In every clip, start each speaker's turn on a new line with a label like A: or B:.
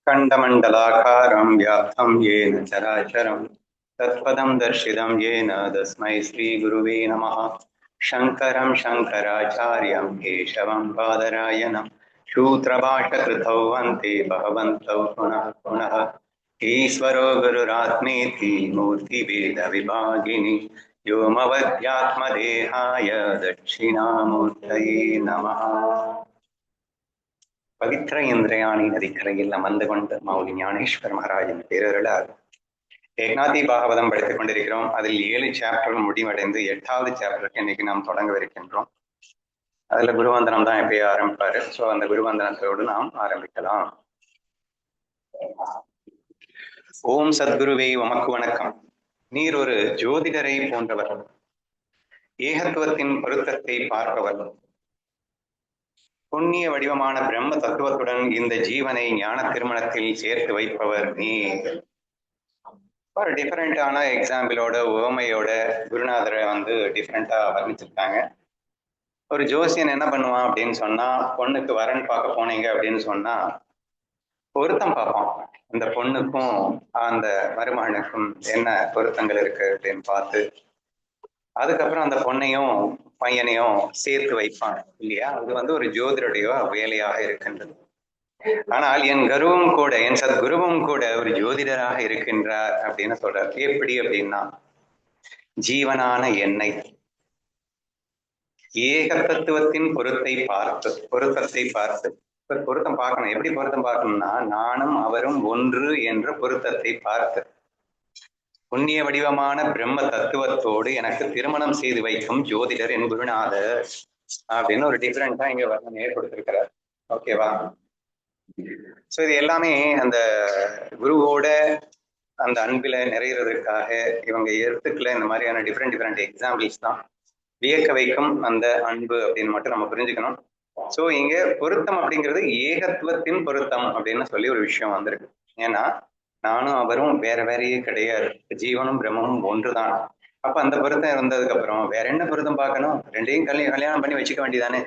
A: खण्डमण्डलाकारं व्याप्तं येन चराचरं तत्पदं दर्शितं येन तस्मै श्रीगुरुवे नमः। शङ्करं शङ्कराचार्यं केशवं बादरायणं सूत्रभाष्यकृतौ वन्दे भगवन्तौ पुनः पुनः। ईश्वरो गुरुरात्मेति मूर्तिभेदविभागिनि व्योमवद्यात्मदेहाय दक्षिणामूर्तये नमः। பவித்ர இந்திரயாணி நதிக்கரையில் அமர்ந்து கொண்டு மௌலி ஞானேஸ்வர் மகாராஜின் பேரருளால் ஏக்நாதி பாகவதம் படித்துக் கொண்டிருக்கிறோம். அதில் 7 சாப்டர்கள் முடிவடைந்து 8வது சாப்டருக்கு இன்னைக்கு நாம் தொடங்கவிருக்கின்றோம். அதுல குருவந்தனம் தான் எப்பயே ஆரம்பிப்பாரு. ஸோ அந்த குருவந்தனத்தோடு நாம் ஆரம்பிக்கலாம். ஓம் சத்குருவே உமக்கு வணக்கம். நீர் ஒரு ஜோதிடரை போன்றவர், ஏகத்துவத்தின் பொருத்தத்தை பார்ப்பவர், புண்ணிய வடிவமான பிரம்ம தத்துவத்துடன் இந்த ஜீவனை ஞான திருமணத்தில் சேர்த்து வைப்பவர் நீ. ஒரு டிஃபரெண்டான எக்ஸாம்பிளோட உவமையோட குருநாதரை டிஃப்ரெண்டா வர்ணிச்சிருக்காங்க. ஒரு ஜோசியன் என்ன பண்ணுவான் அப்படின்னு சொன்னா, பொண்ணுக்கு வரன் பார்க்க போனீங்க அப்படின்னு சொன்னா பொருத்தம் பார்ப்பான். அந்த பொண்ணுக்கும் அந்த மருமகனுக்கும் என்ன பொருத்தங்கள் இருக்கு அப்படின்னு பார்த்து அதுக்கப்புறம் அந்த பொண்ணையும் பையனையும் சேர்த்து வைப்பான் இல்லையா? அது ஒரு ஜோதிடருடைய வேலையாக இருக்கின்றது. ஆனால் என் குருவும் கூட, என் சத்குருவும் கூட ஒரு ஜோதிடராக இருக்கின்றார் அப்படின்னு சொல்றார். எப்படி அப்படின்னா, ஜீவனான என்னை ஏக தத்துவத்தின் பொருத்தத்தை பார்த்து பொருத்தம் பார்க்கணும். எப்படி பொருத்தம் பார்க்கணும்னா, நானும் அவரும் ஒன்று என்ற பொருத்தத்தை பார்த்து புண்ணிய வடிவமான பிரம்ம தத்துவத்தோடு எனக்கு திருமணம் செய்து வைக்கும் ஜோதிடர் என் குருநாதர் அப்படின்னு ஒரு டிஃபரெண்டா இங்க வர்ணனையை கொடுத்திருக்கிறார். ஓகேவா? சோ இது எல்லாமே அந்த குருவோட அந்த அன்பில நிறைகிறதுக்காக இவங்க எடுத்துக்கல. இந்த மாதிரியான டிஃப்ரெண்ட் எக்ஸாம்பிள்ஸ் தான் வியக்க வைக்கும் அந்த அன்பு அப்படின்னு மட்டும் நம்ம புரிஞ்சுக்கணும். சோ இங்க பொருத்தம் அப்படிங்கிறது ஏகத்துவத்தின் பொருத்தம் அப்படின்னு சொல்லி ஒரு விஷயம் வந்திருக்கு. ஏன்னா நானும் அவரும் வேற வேறையே கிடையாது, ஜீவனும் பிரம்மமும் ஒன்றுதான். அப்ப அந்த பொருத்தம் இருந்ததுக்கு அப்புறம் வேற என்ன பொருத்தம் பார்க்கணும்? ரெண்டையும் கல்யாணம் பண்ணி வச்சுக்க வேண்டியதானே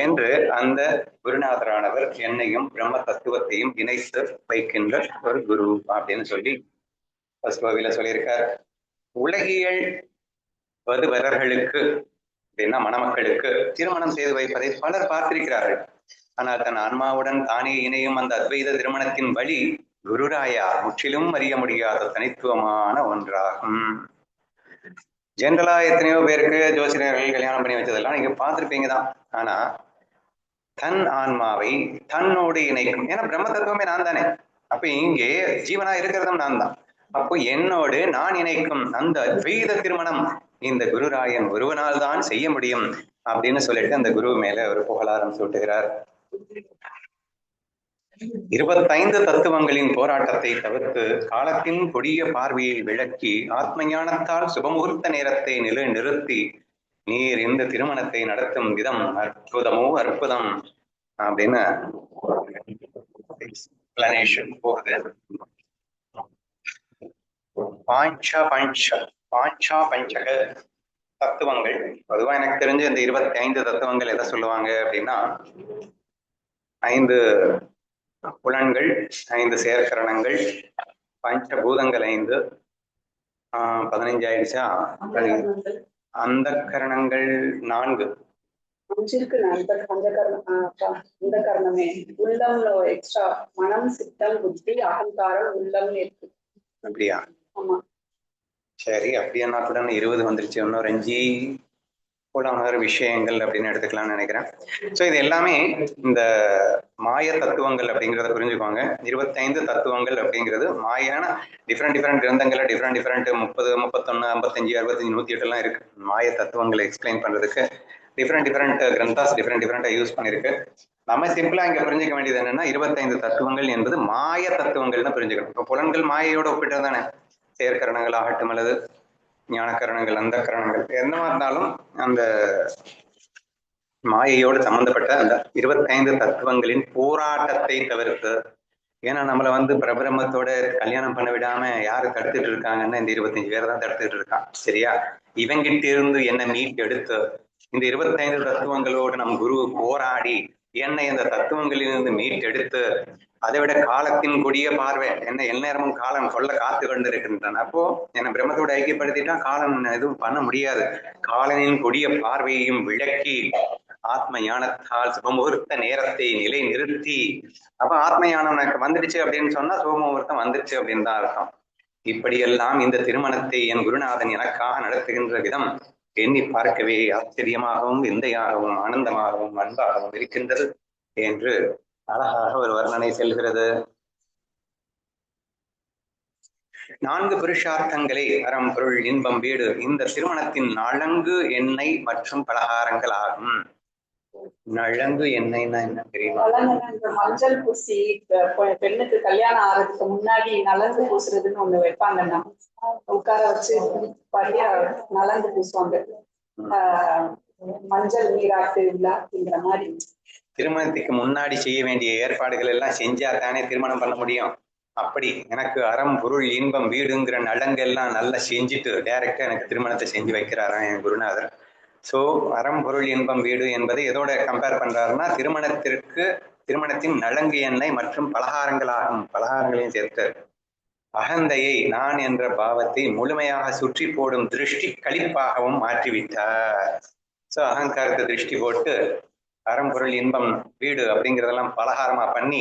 A: என்று அந்த குருநாதரானவர் என்னையும் பிரம்ம தத்துவத்தையும் இணைத்து வைக்கின்ற ஒரு குரு அப்படின்னு சொல்லி கோவில சொல்லியிருக்கார். உலகியல் வதுவரர்களுக்கு அப்படின்னா மணமக்களுக்கு திருமணம் செய்து வைப்பதை பலர் பார்த்திருக்கிறார்கள். ஆனால் தன் ஆன்மாவுடன் தானே இணையும் அந்த அத்வைத திருமணத்தின் வழி குருராயா முற்றிலும் அறிய முடியாத தனித்துவமான ஒன்றாகும். ஜென்ரலா எத்தனையோ பேருக்கு ஜோசிடர்கள் கல்யாணம் பண்ணி வச்சதெல்லாம் நீங்க பார்த்திருப்பீங்க தான். ஆனா தன் ஆன்மாவை தன்னோடு இணைக்கும், ஏன்னா பிரம்ம தத்துவமே நான் தானே. அப்ப இங்கே ஜீவனா இருக்கிறதும் நான் தான். அப்போ என்னோடு நான் இணைக்கும் அந்த அத்வைத திருமணம் இந்த குருராயன் ஒருவனால் தான் செய்ய முடியும் அப்படின்னு சொல்லிட்டு அந்த குரு மேல ஒரு புகழாரம் சூட்டுகிறார். 25 தத்துவங்களின் போராட்டத்தை தவிர்த்து காலத்தின் கொடிய பார்வையை விளக்கி ஆத்ம ஞானத்தால் சுபமுகூர்த்த நேரத்தை நிறுத்தி நீர் இந்த திருமணத்தை நடத்தும் விதம் அற்புதம் அப்படின்னு போகுது. பஞ்சக தத்துவங்கள் பொதுவா எனக்கு தெரிஞ்சு இந்த 25 தத்துவங்கள் எதை சொல்லுவாங்க அப்படின்னா, 5 புலன்கள், 5 செயற்கரணங்கள், பஞ்சபூதங்கள் 5, 15 ஆயிடுச்சா? அந்த கரணங்கள் 4.
B: மனம், சித்தம், புத்தி, அகங்காரம், உள்ளம் இருக்கு.
A: அப்படியா? சரி, அப்படின்னா கூட 20 வந்துருச்சு. இன்னொரு 5 புலனர் விஷயங்கள் அப்படின்னு எடுத்துக்கலாம்னு நினைக்கிறேன். ஸோ இது எல்லாமே இந்த மாய தத்துவங்கள் அப்படிங்கிறத புரிஞ்சுக்கோங்க. 25 தத்துவங்கள் அப்படிங்கிறது மாயான டிஃப்ரெண்ட் கிரந்தங்கள்ல டிஃப்ரெண்ட் 30, 31, 55, 65, 108 எல்லாம் இருக்கு. மாய தத்துவங்களை எக்ஸ்பிளைன் பண்றதுக்கு டிஃப்ரெண்ட் கிரந்தாஸ் டிஃப்ரெண்டா யூஸ் பண்ணிருக்கு. நம்ம சிம்பிளா இங்க புரிஞ்சுக்க வேண்டியது என்னன்னா, 25 தத்துவங்கள் என்பது மாய தத்துவங்கள்னு புரிஞ்சுக்கணும். இப்போ புலன்கள் மாயையோட ஒப்பிட்டு தானே, செயற்கரணங்கள் ஆகட்டும் அல்லது ஞானக்கரணங்கள், அந்த கரணங்கள் எந்த மாதிரி இருந்தாலும் அந்த மாயையோடு சம்பந்தப்பட்ட அந்த 25 தத்துவங்களின் போராட்டத்தை தவிர்த்து, ஏன்னா நம்மளை பிரபிரம்மத்தோட கல்யாணம் பண்ண விடாம யாரு தடுத்துட்டு இருக்காங்கன்னா இந்த 25 பேர் தான் தடுத்துட்டு இருக்கான். சரியா? இவங்கிட்ட இருந்து என்ன மீட் எடுத்து இந்த 25 தத்துவங்களோடு நம் குரு போராடி என்னை இந்த தத்துவங்களிலிருந்து மீட்டெடுத்து அதை விட காலத்தின் கொடிய பார்வை என்ன எந்நேரமும் காலம் கொள்ள காத்து கொண்டு இருக்கின்றன. அப்போ என்னை பிரம்மத்தோட ஐக்கியப்படுத்திட்டா காலம் எதுவும் பண்ண முடியாது. காலனின் கொடிய பார்வையையும் விளக்கி ஆத்ம ஞானத்தால் சுபமுகூர்த்த நேரத்தை நிலை நிறுத்தி, அப்ப ஆத்ம ஞானம் எனக்கு வந்துடுச்சு அப்படின்னு சொன்னா சுபமுகூர்த்தம் வந்துடுச்சு அப்படின்னு தான் அர்த்தம். இப்படியெல்லாம் இந்த திருமணத்தை என் குருநாதன் எனக்காக நடத்துகின்ற விதம் எண்ணி பார்க்கவே ஆச்சரியமாகவும் விந்தையாகவும் ஆனந்தமாகவும் அன்பாகவும் இருக்கின்றது என்று அழகாக ஒரு வர்ணனை செல்கிறது. 4 புருஷார்த்தங்களை அறம் பொருள் இன்பம் வீடு இந்த திருமணத்தின் நலங்கு எண்ணெய் மற்றும் பலகாரங்கள் ஆகும். நலங்கு எண்ணெய்னா என்ன தெரியுமா?
B: மஞ்சள் பூசி பெண்ணுக்கு கல்யாணம் ஆறதுக்கு முன்னாடி நலங்கு பூசுறதுன்னு ஒண்ணு வைப்பாங்கன்னா, உட்கார வச்சு பையா நலங்கு பூசுவாங்க. மஞ்சள் நீராட்டு விழா அப்படிங்கிற மாதிரி.
A: திருமணத்துக்கு முன்னாடி செய்ய வேண்டிய ஏற்பாடுகள் எல்லாம் செஞ்சா தானே திருமணம் பண்ண முடியும். அப்படி எனக்கு அறம் பொருள் இன்பம் வீடுங்கிற நலங்கெல்லாம் நல்லா செஞ்சுட்டு டைரக்டா எனக்கு திருமணத்தை செஞ்சு வைக்கிறாராம் என் குருநாதர். சோ அறம் பொருள் இன்பம் வீடு என்பதை எதோட கம்பேர் பண்றாருன்னா திருமணத்தின் நலங்கு எண்ணெய் மற்றும் பலகாரங்களாகும். பலகாரங்களையும் சேர்த்து அகந்தையை நான் என்ற பாவத்தை முழுமையாக சுற்றி போடும் திருஷ்டி கழிப்பாகவும் மாற்றிவிட்டார். சோ அகங்காரத்தை திருஷ்டி போட்டு அறம்பொருள் இன்பம் வீடு அப்படிங்கிறதெல்லாம் பலகாரமா பண்ணி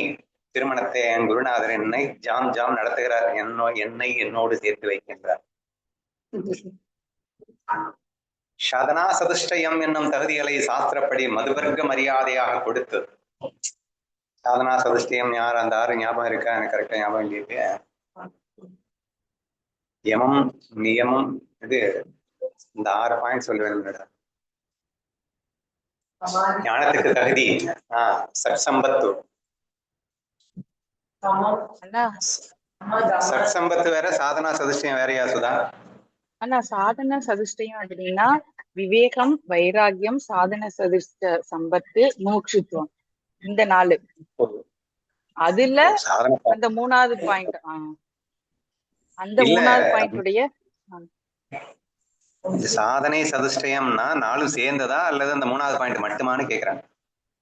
A: திருமணத்தை என் குருநாதர் என்னை ஜாம் நடத்துகிறார். என்னை என்னோடு சேர்த்து வைக்கின்றார். சாதனா சதுஷ்டயம் என்னும் தகுதிகளை சாஸ்திரப்படி மதுவர்க்க மரியாதையாக கொடுத்து, சாதனா சதுஷ்டயம் யார் அந்த 6 ஞாபகம் இருக்கா? எனக்கு கரெக்டா ஞாபகம் இல்லையே. யமம் நியமம் இது இந்த 6 பாயிண்ட் சொல்லுவேன். ஞானத்துக்கு தகுதி சற்சம்பத்து. சற்சம்பத்து வேற, சாதனா சதுஷ்டயம் வேறையா சுதா?
C: ஆனா சாதன சதுஷ்டயம் அப்படின்னா விவேகம், வைராகியம், சாதன சதுஷ்ட சம்பத்து, மோட்சித்துவம், இந்த 4. அதுல அந்த 3வது பாயிண்ட், அந்த 3வது பாயிண்ட் உடைய
A: சாதனை சதுஷ்டயம்னா 4 சேர்ந்ததா அல்லது அந்த 3வது பாயிண்ட் மட்டுமான்னு கேக்குறாங்க.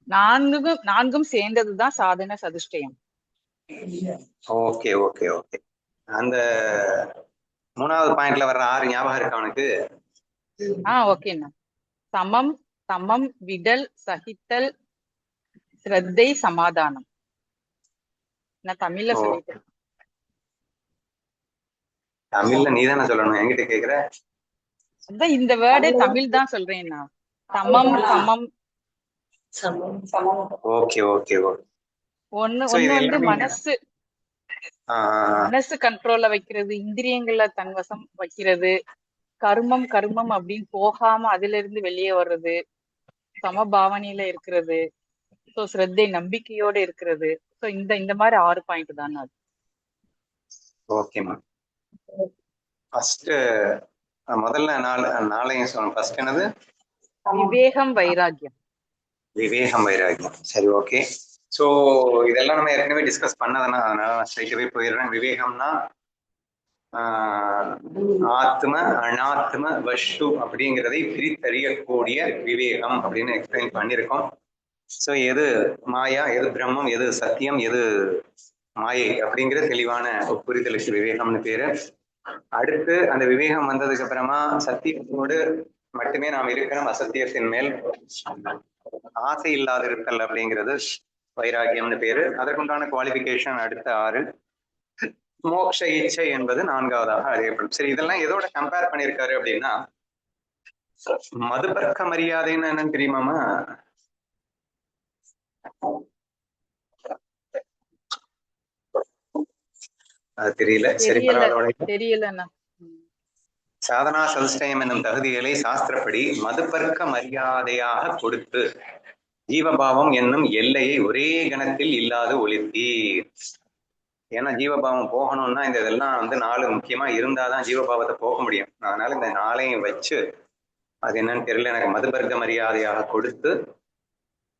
C: 4ம் சேர்ந்ததுதான் சாதன சதுஷ்டயம்.
A: Okay okay okay. அந்த 3வது பாயிண்ட்ல வர்ற 6 ஞாபகம் இருக்கா உனக்கு?
C: ஓகேண்ணா. சமம், சமம், விடல், சகித்தல், ஸ்ரத்தை, சமாதானம். நான் தமிழ்ல சொல்லிட்டேன்.
A: தமிழ்ல நீதானே சொல்லணும், என்கிட்ட கேக்குற?
C: அதான் இந்த வேர்டே தமிழ் தான் சொல்றேன் நான். சமம், சமம்,
A: ஓகே ஓகே ஓகே.
C: ஒண்ணு வந்து மனசு கண்ட்ரோல்ல வைக்கிறது, இந்திரியங்களை தன்வசம் வைக்கிறது, கர்மம் அப்படின்னு போகாம அதுல இருந்து வெளியே வர்றது, சமபாவனையில இருக்கிறது, சோ ஸ்ரத்தை நம்பிக்கையோட இருக்கிறது. சோ இந்த மாதிரி 6 பாயிண்ட் தான் அது.
A: ஓகேமா. ஃபர்ஸ்ட் முதல்ல 4 சொல்லணும். ஃபர்ஸ்ட் என்னது?
C: விவேகம், வைராகியம்.
A: விவேகம், வைராகியம். சரி, ஓகே. ஸோ இதெல்லாம் நம்ம ஏற்கனவே டிஸ்கஸ் பண்ணதானே, அதனால நான் ஸ்ட்ரைட்டாகவே போயிடுறேன். விவேகம்னா ஆத்ம அனாத்ம வஸ்து அப்படிங்கிறதை பிரித்தறியக்கூடிய விவேகம் அப்படின்னு எக்ஸ்பிளைன் பண்ணியிருக்கோம். ஸோ எது மாயா, எது பிரம்மம், எது சத்தியம், எது மாயை அப்படிங்கிற தெளிவான புரிதலுக்கு விவேகம்னு பேரு. அடுத்து அந்த விவேகம் வந்ததுக்கு அப்புறமா சத்தியத்தோடு மட்டுமே நாம் இருக்கிறோம், அசத்தியத்தின் மேல் ஆசை இல்லாத இருத்தல் அப்படிங்கிறது வைராகியம்னு பேரு. அதற்குண்டான குவாலிபிகேஷன் அடுத்த 6. மோக்ஷ இச்சை என்பது 4வதாக அறியப்படும். சரி, இதெல்லாம் எதோட கம்பேர் பண்ணியிருக்காரு அப்படின்னா, மதுபர்க்க மரியாதைன்னு என்னன்னு தெரியுமாமா? அது தெரியல. சரி,
C: தெரியல.
A: சாதனா சதுஷ்டயம் என்னும் தகுதிகளை சாஸ்திரப்படி மதுபர்க்க மரியாதையாக கொடுத்து ஜீவபாவம் என்னும் எல்லையை ஒரே கணத்தில் இல்லாது ஒழித்தீர். ஏன்னா ஜீவபாவம் போகணும்னா இந்த இதெல்லாம் வந்து 4 முக்கியமா இருந்தாதான் ஜீவபாவத்தை போக முடியும். அதனால இந்த 4ஐயும் வச்சு, அது என்னன்னு தெரியல, எனக்கு மதுபர்க்க மரியாதையாக கொடுத்து,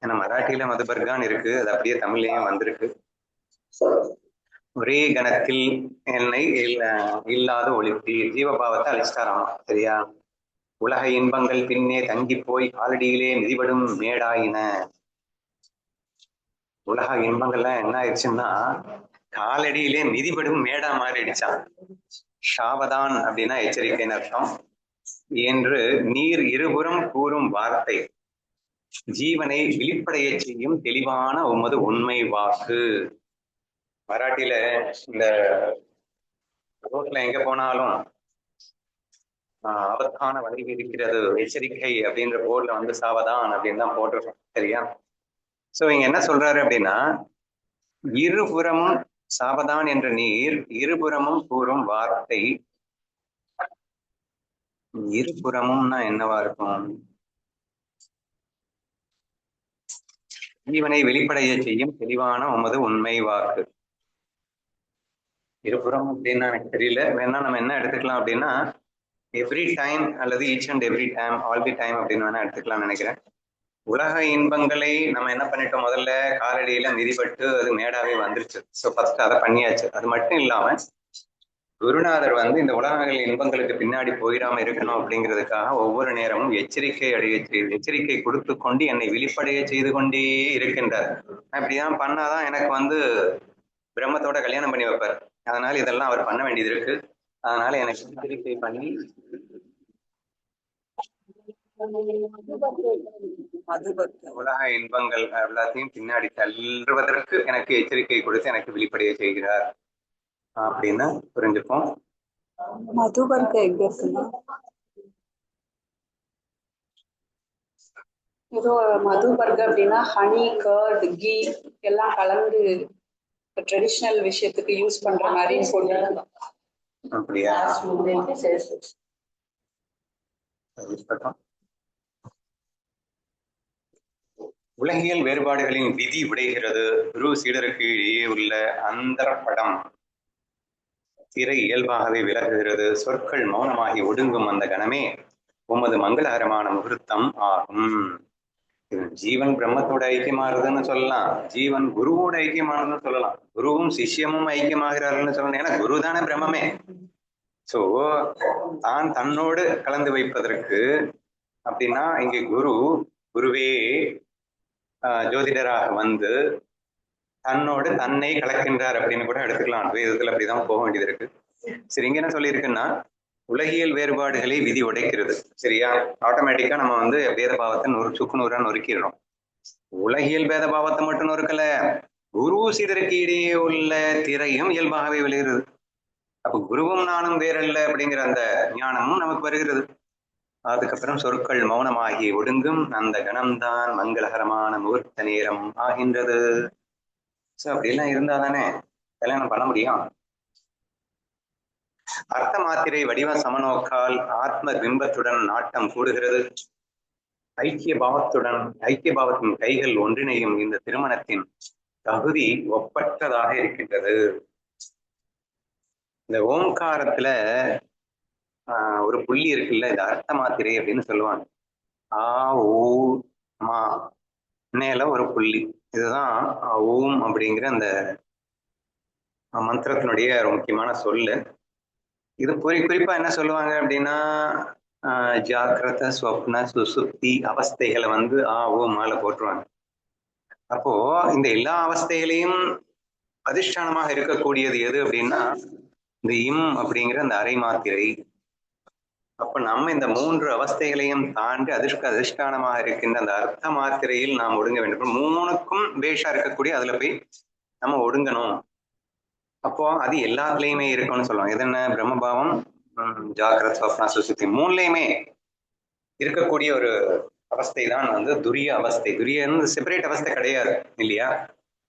A: ஏன்னா மராட்டியில மதுபர்கான்னு இருக்கு, அது அப்படியே தமிழ்லயும் வந்திருக்கு, ஒரே கணத்தில் என்னை இல்லாத ஒழித்தீர். ஜீவபாவத்தை அழிச்சிட்டாராமா. சரியா? உலக இன்பங்கள் பின்னே தங்கி போய் காலடியிலே மிதிபடும் மேடாயின. உலக இன்பங்கள்லாம் என்ன ஆயிடுச்சுன்னா காலடியிலே மிதிபடும் மேடா மாறிடுச்சான். சாவதான் அப்படின்னா எச்சரிக்கைன்னு அர்த்தம். என்று நீர் இருபுறம் கூறும் வார்த்தை ஜீவனை விழிப்படைய செய்யும் தெளிவான உமது உண்மை வாக்கு. மராட்டியில இந்த ரோட்ல எங்க போனாலும் ஆபத்தான வழி இருக்கிறது, எச்சரிக்கை அப்படின்ற போர்ட்ல வந்து சாவதான் அப்படின்னு தான் போட்டிருக்கோம். சரியா? சோ இங்க என்ன சொல்றாரு அப்படின்னா, இருபுறமும் சாவதான் என்ற நீர் இருபுறமும் கூறும் வார்த்தை. இருபுறமும்னா என்னவா இருக்கும்? ஜீவனை வெளிப்படைய செய்யும் தெளிவான உமது உண்மை வாக்கு. இருபுறம் அப்படின்னா எனக்கு தெரியல. வேணா நம்ம என்ன எடுத்துக்கலாம் அப்படின்னா எவ்ரி டைம் அல்லது each and every time, all the time அப்படின்னு வேணா எடுத்துக்கலாம்னு நினைக்கிறேன். உலக இன்பங்களை நம்ம என்ன பண்ணிட்டோம், முதல்ல காலடியில மிதிப்பட்டு அது மேடாவே வந்துருச்சு. ஸோ ஃபர்ஸ்ட் அதை பண்ணியாச்சு. அது மட்டும் இல்லாம குருநாதர் வந்து இந்த உலகங்கள் இன்பங்களுக்கு பின்னாடி போயிடாம இருக்கணும் அப்படிங்கிறதுக்காக ஒவ்வொரு நேரமும் எச்சரிக்கை கொடுத்து கொண்டு என்னை விழிப்படைய செய்து கொண்டே இருக்கின்றார். அப்படிதான் பண்ணாதான் எனக்கு வந்து பிரம்மத்தோட கல்யாணம் பண்ணி வைப்பார். அதனால இதெல்லாம் அவர் பண்ண வேண்டியது இருக்கு. அதனால எனக்கு எச்சரிக்கை பண்ணி உலக இன்பங்கள் எல்லாத்தையும் பின்னாடி தள்ளுவதற்கு எனக்கு எச்சரிக்கை கொடுத்து எனக்கு வெளிப்படைய செய்கிறார் அப்படின்னு புரிஞ்சுப்போம்.
B: மதுவர்க்க எங்க இருக்குன்னா ஏதோ மதுவர்க்க அப்படின்னா ஹனி, கர்ட், கீ எல்லாம் கலந்து ட்ரெடிஷ்னல் விஷயத்துக்கு யூஸ் பண்ற மாதிரி போட்டு.
A: அப்படியா? உலகியல் வேறுபாடுகளின் விதி விடைகிறது. குரு சீடருக்கு இடையே உள்ள அந்தரப்படம் திரை இயல்பாகவே விலகுகிறது. சொற்கள் மௌனமாகி ஒடுங்கும் அந்த கணமே உமது மங்களகரமான முகூர்த்தம் ஆகும். ஜீவன் பிரம்மத்தோட ஐக்கியமாகுதுன்னு சொல்லலாம், ஜீவன் குருவோட ஐக்கியமானதுன்னு சொல்லலாம், குருவும் சிஷ்யமும் ஐக்கியமாகிறார்கள்னு சொல்லலாம். ஏன்னா குரு தானே பிரம்மமே. சோ தான் தன்னோடு கலந்து வைப்பதற்கு அப்படின்னா இங்கே குருவே ஜோதிடராக வந்து தன்னோடு தன்னை கலக்கின்றார் அப்படின்னு கூட எடுத்துக்கலாம். வேதத்துல அப்படிதான் போக வேண்டியது இருக்கு. சரி, இங்க என்ன சொல்லியிருக்குன்னா உலகியல் வேறுபாடுகளை விதி உடைக்கிறது. சரியா? ஆட்டோமேட்டிக்கா நம்ம வந்து வேத பாவத்தை சுக்கு நூறா நொறுக்கிடுறோம். உலகியல் வேத பாவத்தை மட்டும் நொறுக்கல, குரு சீடருக்கு இடையே உள்ள திரையும் இயல்பாகவே விளைகிறது. அப்ப குருவும் நானும் வேறல்ல அப்படிங்கிற அந்த ஞானமும் நமக்கு வருகிறது. அதுக்கப்புறம் சொற்கள் மௌனமாகி ஒடுங்கும் அந்த கணம்தான் மங்களகரமான முகூர்த்த நேரம் ஆகின்றது. சோ அப்படிலாம் இருந்தா தானே கல்யாணம் பண்ண முடியும். அர்த்த மாத்திரை வடிவ சமநோக்கால் ஆத்ம பிம்பத்துடன் நாட்டம் கூடுகிறது. ஐக்கிய பாவத்தின் கைகள் ஒன்றிணையும் இந்த திருமணத்தின் தகுதி ஒப்பற்றதாக இருக்கின்றது. இந்த ஓம்காரத்துல ஒரு புள்ளி இருக்குல்ல, இது அர்த்த மாத்திரை அப்படின்னு சொல்லுவாங்க. ஆ ஊ மா மேல ஒரு புள்ளி, இதுதான் ஓம் அப்படிங்கிற அந்த மந்திரத்தினுடைய ஒரு முக்கியமான சொல்லு. இது குறிப்பா என்ன சொல்லுவாங்க அப்படின்னா ஜாக்கிரத ஸ்வப்ன சுசுப்தி அவஸ்தைகளை வந்து ஓம் மேல போட்டுருவாங்க. அப்போ இந்த எல்லா அவஸ்தைகளையும் அதிஷ்டானமாக இருக்கக்கூடியது எது அப்படின்னா இந்த இம் அப்படிங்கிற அந்த அரை மாத்திரை. அப்ப நம்ம இந்த 3 அவஸ்தைகளையும் தாண்டி அதிஷ்டானமாக இருக்கின்ற அந்த அர்த்த மாத்திரையில் நாம் ஒடுங்க வேண்டும். 3க்கும் பேஷா இருக்கக்கூடிய அதுல போய் நம்ம ஒடுங்கணும். அப்போ அது எல்லாத்துலயுமே இருக்கும்னு சொல்லுவாங்க. எது என்ன? பிரம்மபாவம், ஜாக்கிரத ஸ்வப்னா சுசுப்தி 3லயுமே இருக்கக்கூடிய ஒரு அவஸ்தை தான் வந்து துரிய அவஸ்தை. துரிய செப்பரேட் அவஸ்தை கிடையாது இல்லையா?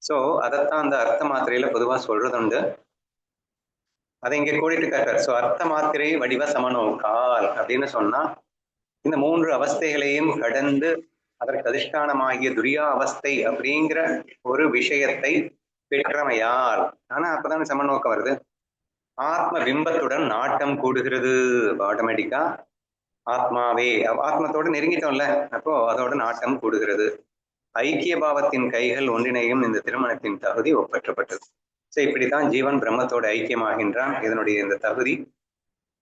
A: சோ அதைத்தான் அந்த அர்த்த மாத்திரையில பொதுவா சொல்றது உண்டு. அதை இங்க கோடிட்டு காட்டுறார். சோ அர்த்த மாத்திரை வடிவ சமநோக்கால் அப்படின்னு சொன்னா இந்த 3 அவஸ்தைகளையும் கடந்து அதற்கு அதிஷ்டானமாகிய துரியா அவஸ்தை அப்படிங்கிற ஒரு விஷயத்தை பெற்றமையால், ஆனா அப்பதானே சமநோக்கம் வருது. ஆத்ம பிம்பத்துடன் நாட்டம் கூடுகிறது. ஆட்டோமேட்டிக்கா ஆத்மாவே ஆத்மத்தோடு நெருங்கிட்டோம்ல, அப்போ அதோட நாட்டம் கூடுகிறது. ஐக்கிய பாவத்தின் கைகள் ஒன்றிணையும் இந்த திருமணத்தின் தகுதி ஒப்பற்றப்பட்டது. சோ இப்படித்தான் ஜீவன் பிரம்மத்தோடு ஐக்கியமாகின்றான். இதனுடைய இந்த தகுதி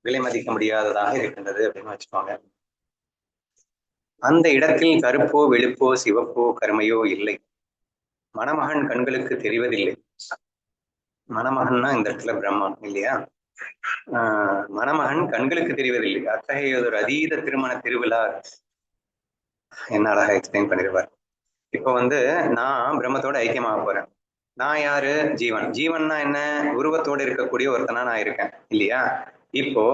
A: விலை மதிக்க முடியாததாக இருக்கின்றது அப்படின்னு வச்சுக்கோங்க. அந்த இடத்தில் கருப்போ வெளுப்போ சிவப்போ கருமையோ இல்லை. மணமகன் கண்களுக்கு தெரிவதில்லை. மணமகன்னா இந்த இடத்துல பிரம்மம் இல்லையா? மணமகன் கண்களுக்கு தெரிவதில்லை. அத்தகைய ஒரு அதீத திருமண திருவிழா என்ன அழகா எக்ஸ்பிளைன் பண்ணிருப்பார். இப்ப வந்து நான் பிரம்மத்தோட ஐக்கியமாக போறேன். நான் யாரு? ஜீவன். ஜீவன்னா என்ன? உருவத்தோடு இருக்கக்கூடிய ஒருத்தனா நான் இருக்கேன் இல்லையா? இப்போ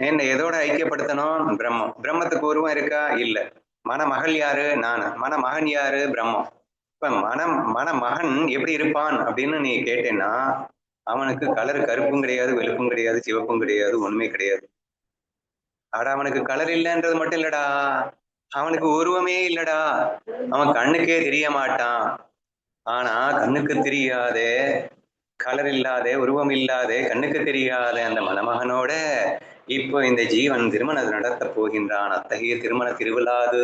A: என்ன எதோட ஐக்கியப்படுத்தணும்? பிரம்மம். பிரம்மத்துக்கு உருவம் இருக்கா? இல்ல. மணமகள் யாரு? நான். மணமகன் யாரு? பிரம்மம். இப்ப மணமகன் எப்படி இருப்பான் அப்படின்னு நீ கேட்டேன்னா, அவனுக்கு கலர் கருப்பும் கிடையாது, வெளுப்பும் கிடையாது, சிவப்பும் கிடையாது, ஒண்ணுமே கிடையாது. ஆடா அவனுக்கு கலர் இல்லைன்றது மட்டும் இல்லடா, அவனுக்கு உருவமே இல்லடா, அவன் கண்ணுக்கே தெரிய மாட்டான். ஆனா கண்ணுக்கு தெரியாதே, கலர் இல்லாதே, உருவம் இல்லாதே, கண்ணுக்கு தெரியாத அந்த மணமகனோட இப்போ இந்த ஜீவன் திருமணம் நடத்த போகின்றான். அத்தகைய திருமண திருவிழாது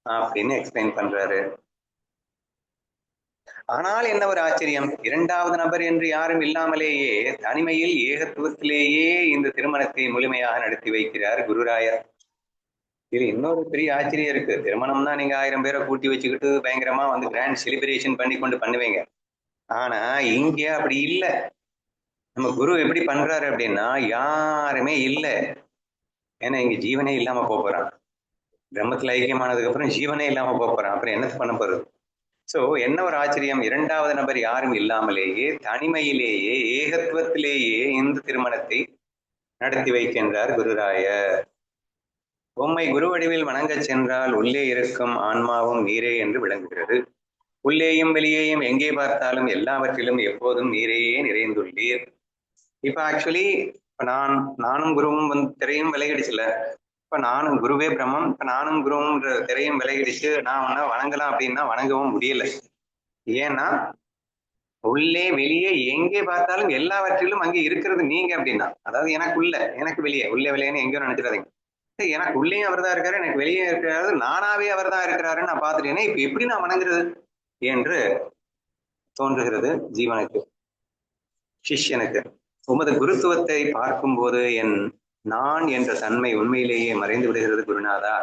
A: அப்படின்னு எக்ஸ்பிளைன் பண்றாரு. ஆனால் என்ன ஒரு ஆச்சரியம், இரண்டாவது நபர் என்று யாரும் இல்லாமலேயே தனிமையில் ஏகத்துவத்திலேயே இந்த திருமணத்தை முழுமையாக நடத்தி வைக்கிறார் குருராயர். இது இன்னொரு பெரிய ஆச்சரியம் இருக்கு. திருமணம்னா நீங்க 1000 பேரை கூட்டி வச்சுக்கிட்டு பயங்கரமா வந்து கிராண்ட் செலிப்ரேஷன் பண்ணி கொண்டு பண்ணுவீங்க. ஆனா இங்க அப்படி இல்லை. நம்ம குரு எப்படி பண்றாரு அப்படின்னா, யாருமே இல்லை. ஏன்னா இங்க ஜீவனே இல்லாம போறான். பிரம்மத்துல ஐக்கியமானதுக்கு அப்புறம் ஜீவனே இல்லாம போறான். அப்புறம் என்ன பண்ண போறது? சோ என்ன ஒரு ஆச்சரியம், இரண்டாவது நபர் யாரும் இல்லாமலேயே தனிமையிலேயே ஏகத்துவத்திலேயே இந்த திருமணத்தை நடத்தி வைக்கின்றார் குருராயர். உம்மை குரு வடிவில் வணங்கச் சென்றால் உள்ளே இருக்கும் ஆன்மாவும் நீரே என்று விளங்குகிறது. உள்ளேயும் வெளியேயும் எங்கே பார்த்தாலும் எல்லாவற்றிலும் எப்போதும் நீரையே நிறைந்துள்ளீர். இப்ப ஆக்சுவலி இப்ப நானும் குருவும் வந்து திரையும் விலகிடுச்சுல. இப்ப நானும் குருவே பிரம்மம், இப்ப நானும் குருவும் திரையும் விலகிடுச்சு. நான் ஒன்னா வணங்கலாம் அப்படின்னா வணங்கவும் முடியல. ஏன்னா உள்ளே வெளியே எங்கே பார்த்தாலும் எல்லாவற்றிலும் அங்கே இருக்கிறது நீங்க அப்படின்னா, அதாவது எனக்குள்ள எனக்கு வெளியே, உள்ளே வெளியேன்னு எங்கேயும் நினைச்சிடாதீங்க. எனக்கு உள்ளேயும் அவர் தான் இருக்காரு, எனக்கு வெளியே இருக்கிறாரு, நானாவே அவர் தான் இருக்கிறாருன்னு நான் பார்த்துட்டேனே, இப்ப எப்படி நான் வணங்குறது என்று தோன்றுகிறது ஜீவனுக்கு, சிஷ்யனுக்கு. உமது குருத்துவத்தை பார்க்கும்போது என் நான் என்ற தன்மை உண்மையிலேயே மறைந்து விடுகிறது குருநாதா.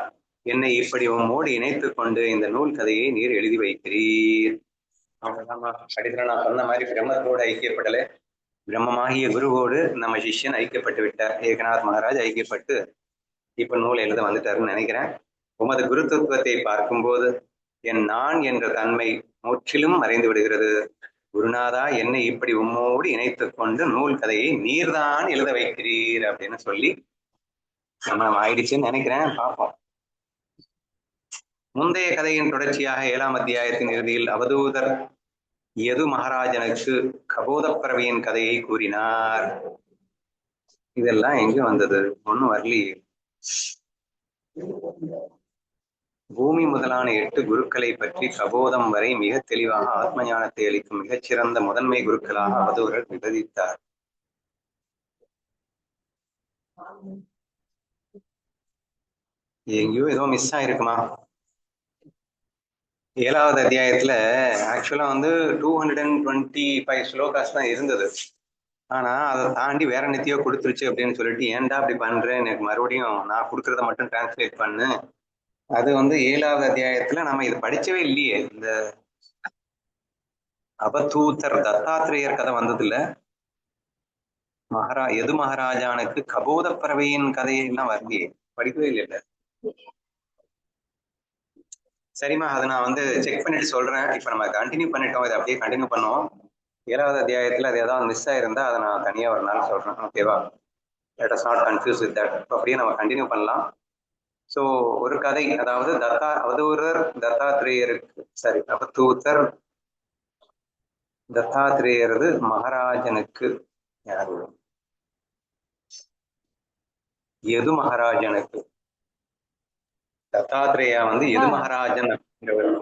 A: என்னை இப்படி உம்மோடு இணைத்துக் கொண்டு இந்த நூல் கதையை நீர் எழுதி வைக்கிறீர். கடைசியில நான் சொன்ன மாதிரி பிரம்மத்தோடு ஐக்கியப்படலை, பிரம்மமாகிய குருவோடு நம்ம சிஷ்யன் ஐக்கியப்பட்டு விட்டார். ஏகநாத் மகாராஜ் ஐக்கியப்பட்டு இப்ப நூல் எழுத வந்துட்டாருன்னு நினைக்கிறேன். உமது குருத்துவத்தை பார்க்கும்போது என் நான் என்ற தன்மை முற்றிலும் மறைந்து விடுகிறது குருநாதா. என்னை இப்படி உம்மோடு இணைத்துக் கொண்டு நூல் கதையை நீர்தான் எழுத வைக்கிறீர் அப்படின்னு சொல்லி நம்ம ஆயிடுச்சுன்னு நினைக்கிறேன். பார்ப்போம். முந்தைய கதையின் தொடர்ச்சியாக 7ஆம் அத்தியாயத்தின் இறுதியில் அவதூதர் யது மகாராஜனுக்கு கபோதப்பறவையின் கதையை கூறினார். இதெல்லாம் எங்க வந்தது? ஒன்னும் வரலையே. பூமி முதலான 8 குருக்களை பற்றி கபோதம் வரை மிக தெளிவாக ஆத்ம ஞானத்தை அளிக்கும் மிகச்சிறந்த முதன்மை குருக்களாக அவதூறர் விவரித்தார். எங்கேயோ ஏதோ மிஸ் ஆயிருக்குமா? 7வது அத்தியாயத்துல ஆக்சுவலா வந்து 225 ஸ்லோகாஸ் தான் இருந்தது. ஆனா அதை தாண்டி வேற நித்தியோ கொடுத்துருச்சு அப்படின்னு சொல்லிட்டு, ஏன்டா அப்படி பண்றேன், எனக்கு மறுபடியும் நான் கொடுக்கறத மட்டும் டிரான்ஸ்லேட் பண்ணு. அது வந்து 7வது அத்தியாயத்துல நம்ம இது படிச்சவே இல்லையே. இந்த அவதூதர் தத்தாத்திரேயர் கதை வந்தது இல்ல, யது மகாராஜானுக்கு கபோத பறவையின் கதையெல்லாம் வரலையே, படிக்கவே இல்லை. சரிம்மா, அதை நான் வந்து செக் பண்ணிட்டு சொல்றேன். இப்ப நம்ம கண்டினியூ பண்ணிட்டோம், இதை அப்படியே கண்டினியூ பண்ணுவோம். 7வது அத்தியாயத்துல அது ஏதாவது மிஸ் ஆயிருந்தா அதை நான் தனியா ஒரு நாள் சொல்றேன். ஓகேவா? Let us not confuse with that. அப்படியே நம்ம கண்டினியூ பண்ணலாம். ஸோ ஒரு கதை, அதாவது அவதூதர் தத்தாத்திரேயருக்கு, சரி, அவதூதர் தத்தாத்திரேயரது மகாராஜனுக்கு, யாரு, யது மகாராஜனுக்கு, தத்தாத்திரேயா வந்து யது மகாராஜன் அப்படிங்கிறவர்.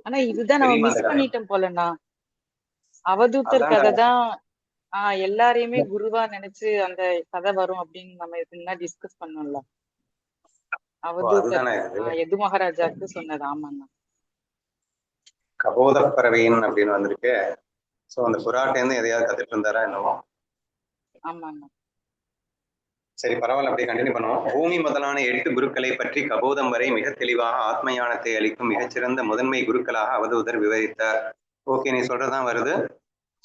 C: ஆனா இதுதான் நம்ம மிஸ் பண்ணிட்டோம் போலண்ணா. அவதூதர் கதை தான் எல்லாரையுமே குருவா நினைச்சு அந்த கதை வரும் அப்படின்னு நம்ம இதுக்கு டிஸ்கஸ் பண்ணோம்ல. அவதூதர் யது மகாராஜாக்கு சொன்னது. ஆமாண்ணா.
A: கபோத பறவையின் அப்படின்னு வந்திருக்கு. சோ அந்த புறாட்டேந்து எதையாவது கத்துட்டு இருந்தாரா என்னவோ.
C: ஆமாண்ணா.
A: சரி, பரவாயில்ல, அப்படியே கண்டினியூ பண்ணுவோம். பூமி முதலான 8 குருக்களை பற்றி கபோதம் வரை மிக தெளிவாக ஆத்ம ஞானத்தை அளிக்கும் மிகச்சிறந்த முதன்மை குருக்களாக அவதூதர் விவரித்தார். ஓகே, நீ சொல்றதான் வருது.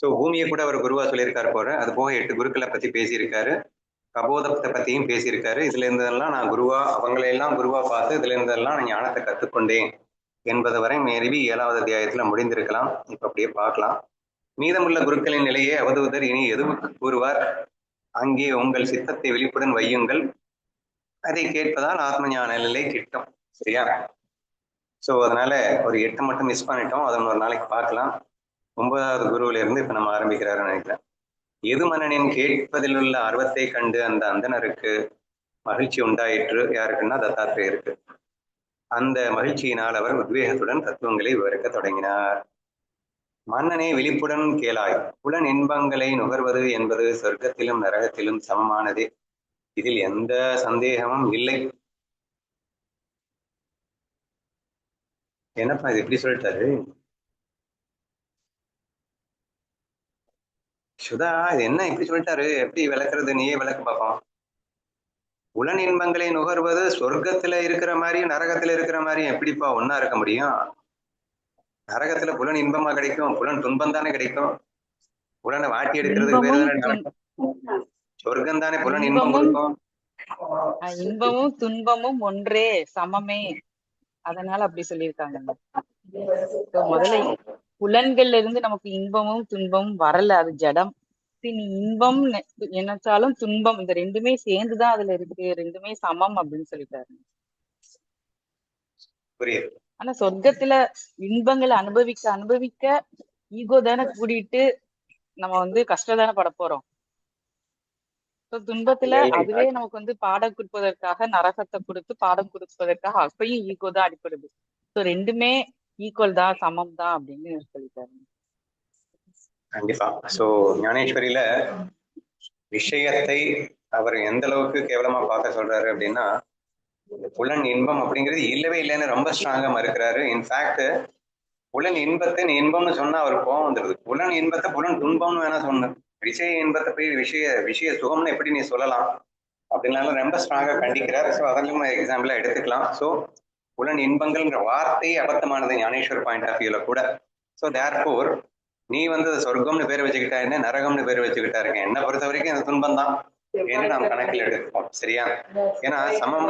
A: ஸோ பூமியை கூட அவர் குருவா சொல்லியிருக்காரு போற. அது போக 8 குருக்களை பத்தி பேசியிருக்காரு, கபோதத்தை பத்தியும் பேசியிருக்காரு. இதுல இருந்ததெல்லாம் நான் குருவா, அவங்களையெல்லாம் குருவா பார்த்து இதுல இருந்ததெல்லாம் நான் ஞானத்தை கற்றுக்கொண்டேன் என்பது வரை மேல்வி 7வது அத்தியாயத்துல முடிந்திருக்கலாம். இப்ப அப்படியே பார்க்கலாம். மீதமுள்ள குருக்களின் நிலையை அவதூதர் இனி எதுவுக்கு கூறுவார். அங்கே உங்கள் சித்தத்தை விழிப்புடன் வையுங்கள், அதை கேட்பதால் ஆத்ம ஞான நிலை கிட்டும். சரியா? ஸோ அதனால ஒரு 8 மட்டும் மிஸ் பண்ணிட்டோம், அதை ஒரு நாளைக்கு பார்க்கலாம். 9வது குருவில இருந்து இப்ப நம்ம ஆரம்பிக்கிறாருன்னு நினைக்கிறேன். எது மன்னனின் கேட்பதில் உள்ள ஆர்வத்தை கண்டு அந்த அந்தனருக்கு மகிழ்ச்சி உண்டாயிற்று. யாருக்குன்னா தத்தாத்திரேயருக்கு. அந்த மகிழ்ச்சியினால் அவர் உத்வேகத்துடன் தத்துவங்களை விவரிக்க தொடங்கினார். மன்னனே, விழிப்புடன் கேளாய். புலன் இன்பங்களை நுகர்வது என்பது சொர்க்கத்திலும் நரகத்திலும் சமமானதே, இதில் எந்த சந்தேகமும் இல்லை. என்னப்பா இது எப்படி சொல்லிட்டாரு சுதா? இது என்ன இப்படி சொல்லிட்டாரு? எப்படி விளக்குறது? நீயே விளக்கு பார்ப்போம். புலன் இன்பங்களை நுகர்வது சொர்க்கத்துல இருக்கிற மாதிரியும் நரகத்துல இருக்கிற மாதிரியும் எப்படிப்பா ஒன்னா இருக்க முடியும்? நரகத்துல புலன் இன்பமா கிடைக்கும், புலன் துன்பம் தானே கிடைக்கும். புலனை வாட்டி எடுக்கிறதுக்கு பேரு தானே நரகம். சொர்க்கம் தானே புலன் இன்பம் கொடுக்கும்.
C: இன்பமும் துன்பமும் ஒன்றே, சமமே. அதனால அப்படி சொல்லியிருக்காங்க. முதல்ல புலன்கள்ல இருந்து நமக்கு இன்பமும் துன்பமும் வரல, அது ஜடம். நீ இன்பம் நினைச்சாலும் துன்பம், இந்த ரெண்டுமே சேர்ந்துதான் அதுல இருக்கு, ரெண்டுமே சமம் அப்படின்னு சொல்லிட்டாரு.
A: புரியுது.
C: ஆனா சொர்க்கத்துல இன்பங்களை அனுபவிக்க அனுபவிக்க ஈகோ தானே கூடிட்டு நம்ம கஷ்டம் தானே பட போறோம். துன்பத்துல அதுவே நமக்கு பாடம் கொடுப்பதற்காக நரகத்தை கொடுத்து பாடம் கொடுப்பதற்காக அப்பயும் ஈகோ தான் அடிப்படுது. ரெண்டுமே ஈக்குவல் தான், சமம் தான் அப்படின்னு சொல்லிட்டாரு.
A: கண்டிப்பா. சோ ஞானேஸ்வரியில விஷயத்தை அவர் எந்த அளவுக்கு கேவலமா பார்க்க சொல்றாரு அப்படின்னா, புலன் இன்பம் அப்படிங்கிறது இல்லவே இல்லைன்னு ரொம்ப ஸ்ட்ராங்கா மறுக்கிறாரு. இன்ஃபேக்ட் புலன் இன்பத்தை நீ இன்பம்னு சொன்னா அவர் கோவம் வந்துடுது. புலன் இன்பத்தை புலன் துன்பம்னு வேணா சொன்ன, விஷய இன்பத்தை போய் விஷய சுகம்னு எப்படி நீ சொல்லலாம் அப்படின்னாலும் ரொம்ப ஸ்ட்ராங்கா கண்டிக்கிறார். ஸோ அதெல்லாம் எக்ஸாம்பிளா எடுத்துக்கலாம். ஸோ புலன் இன்பங்கள்ன்ற வார்த்தை அபத்தமானது ஞானேஸ்வர் பாயிண்ட் ஆஃப் வியூல கூட. ஸோ தேர்ஃபோர் நீ சொர்க்கம்னு பேர் வச்சுக்கிட்டா என்ன, நரகம்னு பேர் வச்சுக்கிட்டா இருக்கேன், என்ன பொறுத்த வரைக்கும் அந்த துன்பம் தான் என்று நாம் கணக்கில் எடுப்போம். சரியா? ஏன்னா சமம்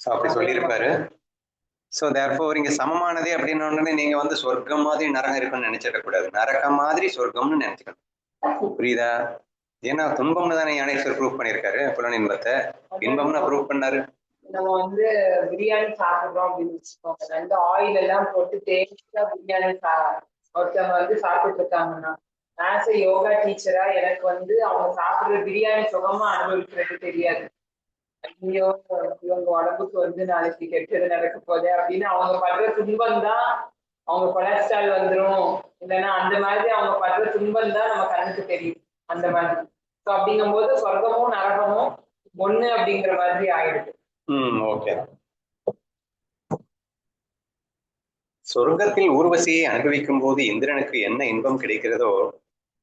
A: அப்படி சொல்லியிருப்பாரு. ஸோ தேர்ஃபோர் இங்க சமமானதே அப்படின்னு நீங்க சொர்க்கம் மாதிரி நரகம் இருக்குன்னு நினைச்சிடக்கூடாது, நரகம் மாதிரி சொர்க்கம்னு நினைச்சுக்கணும். புரியுதா? ஏன்னா துன்பம்னு தானே ஞானேஸ்வர் ப்ரூவ் பண்ணியிருக்காரு, புலன் இன்பத்தை இன்பம்னு ப்ரூவ் பண்ணாரு.
B: நம்ம பிரியாணி சாப்பிடுறோம் அப்படின்னு வச்சுக்கோங்க, நல்ல ஆயில் எல்லாம் போட்டு டேஸ்டா பிரியாணி ஒருத்தவங்க சாப்பிட்டு இருக்காங்கன்னா, ஆஸ் எ யோகா டீச்சரா எனக்கு அவங்க சாப்பிடுற பிரியாணி சுகமா அனுபவிக்கிறது தெரியாது. ஐயோ இவங்க உடம்புக்கு நாளைக்கு கெட்டது நடக்க போகுது அப்படின்னு அவங்க படுற துன்பம் தான், அவங்க கொலஸ்ட்ரால் வந்துடும் இல்லைன்னா அந்த மாதிரி அவங்க படுற துன்பம் தான் நம்ம கண்ணுக்கு தெரியும். அந்த மாதிரி அப்படிங்கும் போது சொர்க்கமும் நரகமும் ஒண்ணு அப்படிங்கிற மாதிரி ஆயிடுது.
A: ஓகே. சொர்க்கத்தில் ஊர்வசியை அனுபவிக்கும் போது இந்திரனுக்கு என்ன இன்பம் கிடைக்கிறதோ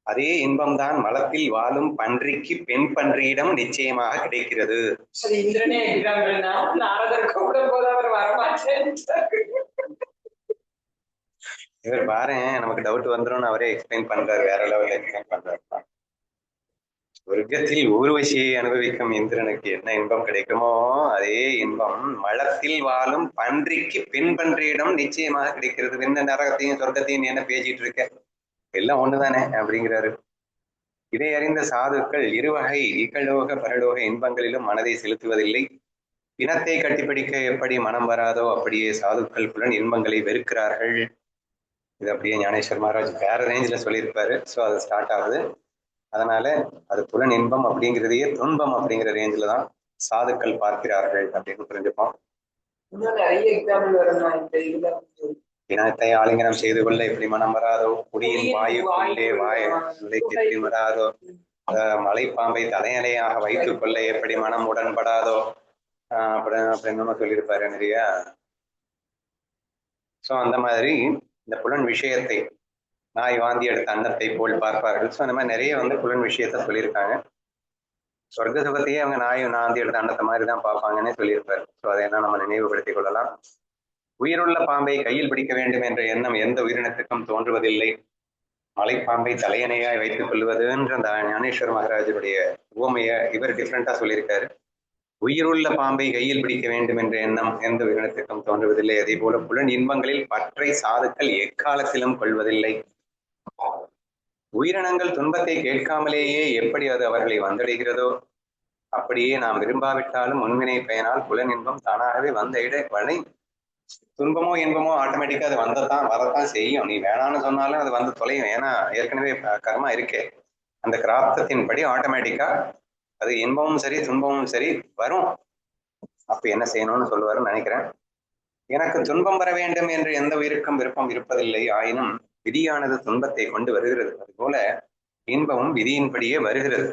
A: அதே இன்பம் தான் மலத்தில் வாழும் பன்றிக்கு பெண் பன்றியிடம் நிச்சயமாக கிடைக்கிறது.
B: இந்திரனே
A: இவர் பாரு, நமக்கு டவுட் வந்துடும், அவரே எக்ஸ்பிளைன் பண்றாரு, வேற லெவல்ல எக்ஸ்பிளைன் பண்றாரு. சொர்க்கத்தில் ஊர்வசியை அனுபவிக்கும் இந்திரனுக்கு என்ன இன்பம் கிடைக்குமோ அதே இன்பம் மலத்தில் வாழும் பன்றிக்கு பெண் பன்றியிடம் நிச்சயமாக கிடைக்கிறது. என்ன நரகத்தையும் சொர்க்கத்தையும் என்ன பேசிட்டு இருக்க, எல்லாம் ஒண்ணுதானே அப்படிங்கிறாரு. இதை அறிந்த சாதுக்கள் இருவகை இகலோக பரலோக இன்பங்களிலும் மனதை செலுத்துவதில்லை. பிணத்தை கட்டிப்பிடிக்க எப்படி மனம் வராதோ அப்படியே சாதுக்கள் புலன் இன்பங்களை வெறுக்கிறார்கள். இது அப்படியே ஞானேஸ்வர் மகாராஜ் வேற ரேஞ்சில் சொல்லியிருப்பாரு. ஸோ அது ஸ்டார்ட் ஆகுது. அதனால அது புலன் இன்பம் அப்படிங்கிறதையே துன்பம் அப்படிங்கிற ரேஞ்சில தான் சாதுக்கள் பார்க்கிறார்கள் அப்படின்னு புரிஞ்சுப்போம். பிணத்தை ஆலிங்கனம் செய்து கொள்ள எப்படி மனம் வராதோ, குடியின் வாயுக்குள்ளே வாயுக்கு எப்படி வராதோ, மலைப்பாம்பை தலையணையாக வைத்துக் கொள்ள எப்படி மனம் உடன்படாதோ அப்படின்னு சொல்லியிருப்பாரு நிறையா. ஸோ அந்த மாதிரி இந்த புலன் விஷயத்தை நாய் வாந்தி எடுத்த அன்னத்தை போல் பார்ப்பார்கள். ஸோ அந்த மாதிரி நிறைய வந்து புலன் விஷயத்த சொல்லியிருக்காங்க. சொர்க்க சுகத்தையே அவங்க நாய் வாந்தி எடுத்த அன்னத்தை மாதிரி தான் பார்ப்பாங்கன்னே சொல்லியிருப்பாரு. ஸோ அதையெல்லாம் நம்ம நினைவுபடுத்திக் கொள்ளலாம். உயிருள்ள பாம்பை கையில் பிடிக்க வேண்டும் என்ற எண்ணம் எந்த உயிரினத்துக்கும் தோன்றுவதில்லை. மலைப்பாம்பை தலையணையாய் வைத்துக் கொள்வதுன்ற அந்த ஞானேஸ்வர மகாராஜருடைய உவமைய இவர் டிஃப்ரெண்டா சொல்லியிருக்காரு. உயிருள்ள பாம்பை கையில் பிடிக்க வேண்டும் என்ற எண்ணம் எந்த உயிரினத்துக்கும் தோன்றுவதில்லை. அதே போல புலன் இன்பங்களில் பற்றை சாதுக்கள் எக்காலத்திலும் கொள்வதில்லை. உயிரினங்கள் துன்பத்தை கேட்காமலேயே எப்படி அது அவர்களை வந்தடைகிறதோ அப்படியே நாம் விரும்பாவிட்டாலும் முன்வினை பயனால் புலன் இன்பம் தானாகவே வந்த துன்பமோ இன்பமோ ஆட்டோமேட்டிக்கா அது வரத்தான் செய்யும். நீ வேணான்னு சொன்னாலும் அது வந்து தொலையும். ஏன்னா ஏற்கனவே கர்மா இருக்கே. அந்த கிராப்தத்தின் படி ஆட்டோமேட்டிக்கா அது இன்பமும் சரி துன்பமும் சரி வரும். அப்ப என்ன செய்யணும்னு சொல்லுவாருன்னு நினைக்கிறேன். எனக்கு துன்பம் வர வேண்டும் என்று எந்த உயிருக்கும் விருப்பம் இருப்பதில்லை. ஆயினும் விதியானது துன்பத்தை கொண்டு வருகிறது. அதுபோல இன்பமும் விதியின்படியே வருகிறது.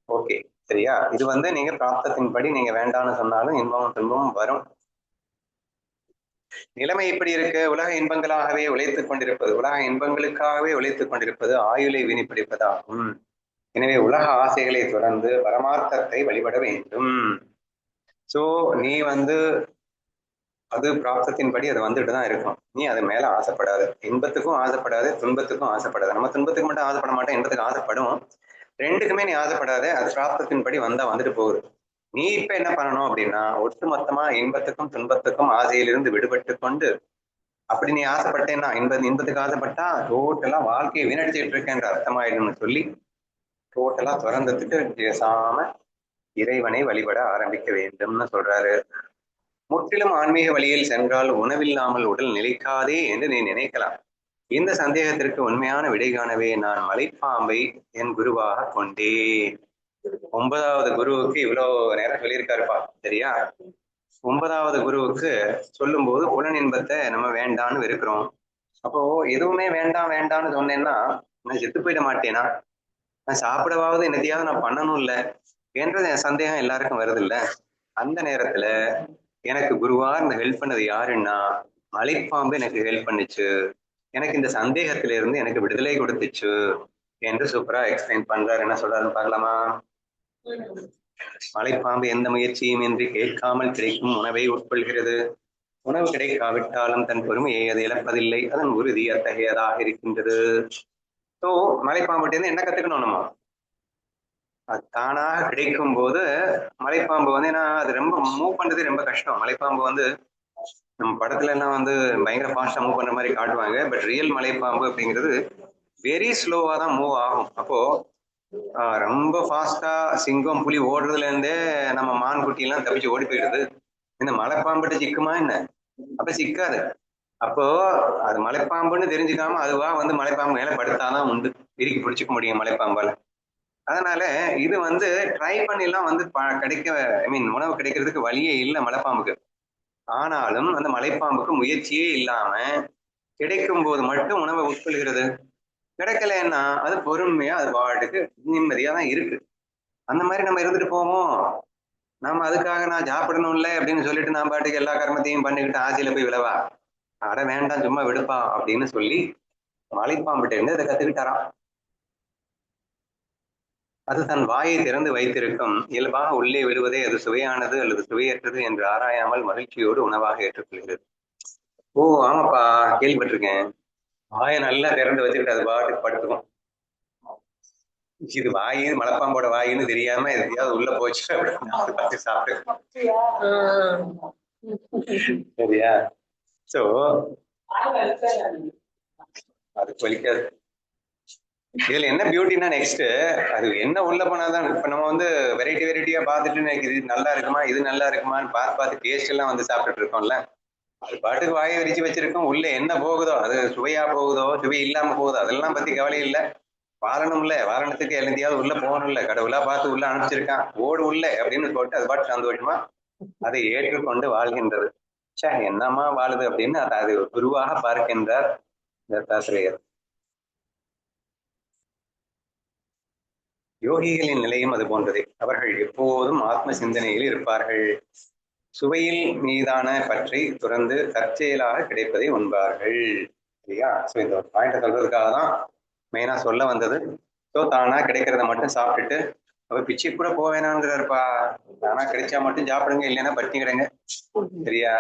A: ஓகே, சரியா? இது வந்து நீங்க பிராப்தத்தின் படி நீங்க வேண்டான்னு சொன்னாலும் இன்பமும் துன்பமும் வரும். நிலைமை இப்படி இருக்கு. உலக இன்பங்களாகவே உழைத்துக் கொண்டிருப்பது, உலக இன்பங்களுக்காகவே உழைத்துக் கொண்டிருப்பது ஆயுளை வினிப்பிடிப்பதாகும். எனவே உலக ஆசைகளை தொடர்ந்து பரமார்த்தத்தை வழிபட வேண்டும். சோ நீ வந்து அது பிராப்தத்தின்படி அது வந்துட்டு தான் இருக்கும். நீ அது மேல ஆசைப்படாது. இன்பத்துக்கும் ஆசைப்படாது, துன்பத்துக்கும் ஆசைப்படாது. நம்ம துன்பத்துக்கு மட்டும் ஆசைப்பட மாட்டோம், இன்பத்துக்கு ஆசைப்படுவோம். ரெண்டுக்குமே நீ ஆசைப்படாத. அது பிராப்தத்தின்படி வந்துட்டு போகுது. நீ இப்ப என்ன பண்ணணும் அப்படின்னா, ஒட்டுமொத்தமா இன்பத்துக்கும் துன்பத்துக்கும் ஆசையிலிருந்து விடுபட்டு கொண்டு, அப்படி நீ ஆசைப்பட்டேன்னா இன்பத்துக்கு ஆசைப்பட்டா டோட்டலா வாழ்க்கையை வீணடிச்சுட்டு இருக்கேன்ற அர்த்தமாயிடும்னு சொல்லி டோட்டலா திறந்துட்டு பேசாம இறைவனை வழிபட ஆரம்பிக்க வேண்டும்னு சொல்றாரு. முற்றிலும் ஆன்மீக வழியில் சென்றால் உணவில்லாமல் உடல் நிலைக்காதே என்று நீ நினைக்கலாம். இந்த சந்தேகத்திற்கு உண்மையான விடை காணவே நான் மலைப்பாம்பை என் குருவாக கொண்டேன். 9வது குருவுக்கு இவ்வளவு நேரம் சொல்லியிருக்காருப்பா, சரியா? 9வது குருவுக்கு சொல்லும் போது புலன் இன்பத்தை நம்ம வேண்டான்னு இருக்கிறோம். அப்போ எதுவுமே வேண்டாம் வேண்டாம்னு சொன்னேன்னா நான் செத்து போயிட மாட்டேனா? நான் சாப்பிடவாவது என்னத்தையாவது நான் பண்ணணும் இல்ல என்றது என் சந்தேகம் எல்லாருக்கும் வருது இல்ல. அந்த நேரத்துல எனக்கு குருவா இந்த ஹெல்ப் பண்ணது யாருன்னா மலைப்பாம்பு எனக்கு ஹெல்ப் பண்ணுச்சு. எனக்கு இந்த சந்தேகத்தில இருந்து எனக்கு விடுதலை கொடுத்துச்சு என்று சூப்பரா எக்ஸ்பிளைன் பண்றாரு. என்ன சொல்றாருன்னு பார்க்கலாமா? மலைப்பாம்பு எந்த முயற்சியும் இன்றி கேட்காமல் கிடைக்கும் உணவை உட்கொள்கிறது. உணவு கிடைக்காவிட்டாலும் தன் பொறுமையை அது இழப்பதில்லை. அதன் உறுதி அத்தகையதாக இருக்கின்றது. ஸோ மலைப்பாம்புகிட்ட இருந்து என்ன கத்துக்கணும் நம்ம? அது தானாக கிடைக்கும் போது மலைப்பாம்பு வந்து ஏன்னா அது ரொம்ப மூவ் பண்றது ரொம்ப கஷ்டம். மலைப்பாம்பு வந்து நம்ம படத்துல எல்லாம் வந்து பயங்கர ஃபாஸ்டா மூவ் பண்ண மாதிரி காட்டுவாங்க. பட் ரியல் மலைப்பாம்பு அப்படிங்கிறது வெரி ஸ்லோவா தான் மூவ் ஆகும். அப்போ ரொம்ப ஃபாஸ்டா சிங்கம் புலி ஓடுறதுல இருந்தே நம்ம மான் குட்டி எல்லாம் தப்பிச்சு ஓடி போயிடுது. இந்த மலைப்பாம்புட்ட சிக்குமா என்ன? அப்ப சிக்காது. அப்போ அது மலைப்பாம்புன்னு தெரிஞ்சுக்காம அதுவா வந்து மலைப்பாம்பு மேல படுத்தாதான் உண்டு, இறுக்கி பிடிச்சிக்க முடியும் மலைப்பாம்பால. அதனால இது வந்து ட்ரை பண்ணிலாம் வந்து கிடைக்க உணவு கிடைக்கிறதுக்கு வழியே இல்லை மலைப்பாம்புக்கு. ஆனாலும் அந்த மலைப்பாம்புக்கு முயற்சியே இல்லாம கிடைக்கும் போது மட்டும் உணவை உட்கொள்கிறது. கிடைக்கலன்னா அது பொறுமையா அது பாட்டுக்கு நிம்மதியா தான் இருக்கு. அந்த மாதிரி நம்ம இருந்துட்டு போவோம். நம்ம அதுக்காக நான் சாப்பிடணும் இல்லை அப்படின்னு சொல்லிட்டு நான் பாட்டுக்கு எல்லா கர்மத்தையும் பண்ணிக்கிட்டு ஆசையில போய் விழவா? அட வேண்டாம், சும்மா விடுப்பா அப்படின்னு சொல்லி மலைப்பாம்புட்ட இருந்து அதை கத்துக்கிட்டாராம். அது தன் வாயை திறந்து வைத்திருக்கும். இயல்பாக உள்ளே விடுவதே அது சுவையானது அல்லது சுவையற்றது என்று ஆராயாமல் மகிழ்ச்சியோடு உணவாக ஏற்றுக்கொள்கிறது. ஓ ஆமாப்பா, கேள்விப்பட்டிருக்கேன். வாயை நல்லா திறந்து வச்சுக்கிட்டு அது பாட்டுக்கு படுத்துக்கும். இது வாயு மலைப்பாம்போட வாயின்னு தெரியாம எதையாவது உள்ள போச்சு அப்படின்னு சாப்பிட்டு. சரியா? சோ அது கொலிக்காது. இதுல என்ன பியூட்டினா நெக்ஸ்ட் அது என்ன உள்ள போனாதான். இப்ப நம்ம வந்து வெரைட்டியா பார்த்துட்டு இது நல்லா இருக்குமா இது நல்லா இருக்குமான்னு பார்த்து டேஸ்ட் எல்லாம் வந்து சாப்பிட்டுட்டு இருக்கோம்ல. அது பாட்டுக்கு வாயை விரிச்சு வச்சிருக்கோம். உள்ள என்ன போகுதோ, அது சுவையா போகுதோ சுவை இல்லாம போகுதோ அதெல்லாம் பத்தி கவலை இல்லை. வாழணும்ல, வாரணத்துக்கு எழுந்தியாவது உள்ள போகணும்ல, கடவுளா பார்த்து உள்ள அனுப்பிச்சிருக்கான், ஓடு உள்ள அப்படின்னு சொல்லிட்டு அது பாட்டு சந்தோஷமா அதை ஏற்றுக்கொண்டு வாழ்கின்றது. என்னமா வாழுது அப்படின்னு அது குருவாக பார்க்கின்றார் தத்தாத்திரேயர். யோகிகளின் நிலையும் அது போன்றதே. அவர்கள் எப்போதும் ஆத்ம சிந்தனையில் இருப்பார்கள். சுவையில் மீதான பற்றை துறந்து தற்செயலாக கிடைப்பதை உண்பார்கள். இல்லையா? ஸோ இந்த பாயிண்ட சொல்றதுக்காக தான் மெயினா சொல்ல வந்தது. ஸோ தானா கிடைக்கிறத மட்டும் சாப்பிட்டுட்டு அவர் பிச்சை கூட போக வேணாங்கிறாருப்பா. தானா கிடைச்சா மட்டும் சாப்பிடுங்க, இல்லைன்னா பட்டி கிடங்க. சரியா?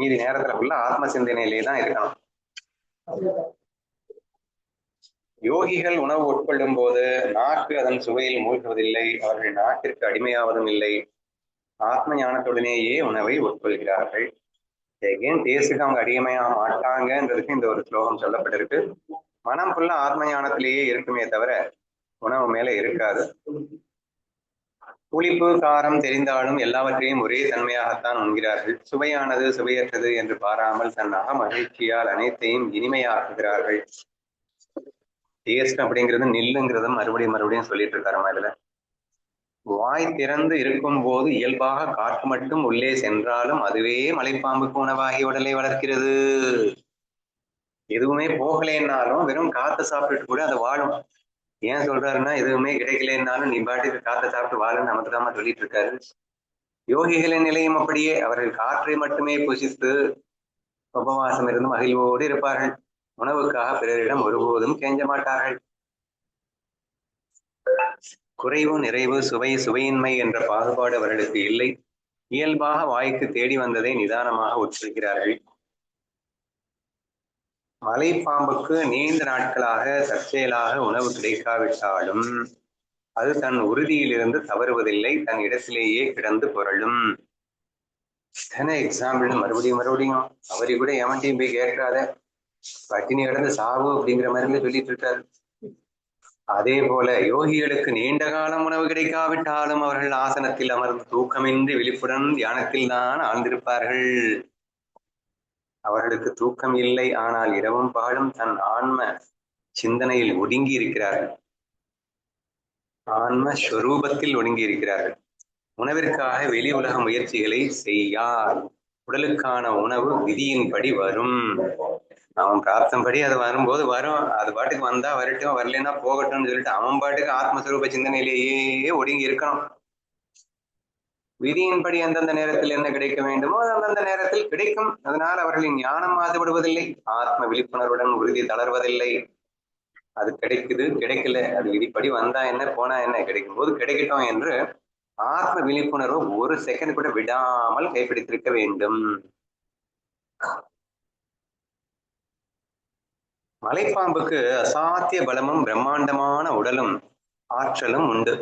A: மீதி நேரத்துல ஃபுல்லா ஆத்ம சிந்தனையிலே தான் இருக்கணும். யோகிகள் உணவு உட்கொள்ளும் போது நாக்கு அதன் சுவையில் மூழ்குவதில்லை, அவர்கள் நாட்டிற்கு அடிமையாவதும் இல்லை, ஆத்ம ஞானத்துடனேயே உணவை உட்கொள்கிறார்கள். எகேன் டேஸ்டுக்கு அவங்க அடிமையாக மாட்டாங்கன்றதுக்கு இந்த ஒரு ஸ்லோகம் சொல்லப்பட்டிருக்கு. மனம் ஃபுல்லா ஆத்ம ஞானத்திலேயே இருக்குமே தவிர உணவு மேல இருக்காது. புளிப்பு காரம் தெரிந்தாலும் எல்லாவற்றையும் ஒரே தன்மையாகத்தான் உண்கிறார்கள். சுவையானது சுவையற்றது என்று பாராமல் தன் அக மகிழ்ச்சியால் அனைத்தையும் இனிமையாக்குகிறார்கள். டேஸ்ட் அப்படிங்கிறது நில்லுங்கிறத மறுபடியும் சொல்லிட்டு இருக்காருமா இதுல. வாய் திறந்து இருக்கும் போது இயல்பாக காற்று மட்டும் உள்ளே சென்றாலும் அதுவே மலைப்பாம்புக்கு உணவாகி உடலை வளர்க்கிறது. எதுவுமே போகலைன்னாலும் வெறும் காத்து சாப்பிட்டுட்டு கூட அது வாழும். ஏன் சொல்றாருன்னா, எதுவுமே கிடைக்கலன்னாலும் நீ பாட்டுக்கு காத்த சாப்பிட்டு வாழுன்னு நமக்கு தான் சொல்லிட்டு இருக்காரு. யோகிகளின் நிலையும் அப்படியே. அவர்கள் காற்றை மட்டுமே புசித்து உபவாசம் இருந்து மகிழ்வோடு இருப்பார்கள். உணவுக்காக பிறரிடம் ஒருபோதும் கெஞ்ச மாட்டார்கள். குறைவு நிறைவு சுவை சுவையின்மை என்ற பாகுபாடு அவர்களுக்கு இல்லை. இயல்பாக வாய்க்கு தேடி வந்ததை நிதானமாக உட்கொள்கிறார்கள். மலைப்பாம்புக்கு நீண்ட நாட்களாக தற்செயலாக உணவு கிடைக்காவிட்டாலும் அது தன் உறுதியிலிருந்து தவறுவதில்லை, தன் இடத்திலேயே கிடந்து புரளும். எக்ஸாம்பிள் மறுபடியும் அவரை கூட எவன்டையும் போய் கேட்காத, பட்டினி கிடந்து சாவு அப்படிங்கிற மாதிரி சொல்லிட்டு இருக்காரு. அதே போல யோகிகளுக்கு நீண்ட காலம் உணவு கிடைக்காவிட்டாலும் அவர்கள் ஆசனத்தில் அமர்ந்து தூக்கமின்றி விழிப்புடன் தியானத்தில் தான் ஆழ்ந்திருப்பார்கள். அவர்களுக்கு தூக்கம் இல்லை, ஆனால் இரவும் பாடும் தன் ஆன்ம சிந்தனையில் ஒடுங்கி இருக்கிறார்கள். ஆன்ம ஸ்வரூபத்தில் ஒடுங்கி இருக்கிறார்கள். உணவிற்காக வெளி உலக முயற்சிகளை செய்யார். உடலுக்கான உணவு விதியின்படி வரும். அவன் பிரார்த்தம்படி அது வரும்போது வரும். அது பாட்டுக்கு வந்தா வரட்டும், வரலன்னா போகட்டும்னு சொல்லிட்டு அவன் பாட்டுக்கு ஆத்மஸ்வரூப சிந்தனையிலேயே ஒடுங்கி இருக்கணும். விதியின்படி அந்தந்த நேரத்தில் என்ன கிடைக்க வேண்டுமோ அந்தந்த நேரத்தில் கிடைக்கும். அதனால் அவர்களின் ஞானம் மாறுபடுவதில்லை, ஆத்ம விழிப்புணர்வுடன் உறுதி தளர்வதில்லை. அது கிடைக்குது கிடைக்கல, அது விதிப்படி வந்தா என்ன போனா என்ன, கிடைக்கும் போது கிடைக்கட்டும் என்று ஆத்ம விழிப்புணர்வு ஒரு செகண்ட் கூட விடாமல் கைப்பிடித்திருக்க வேண்டும். மலைப்பாம்புக்கு அசாத்திய பலமும் பிரம்மாண்டமான உடலும் ஆற்றலும் உண்டு.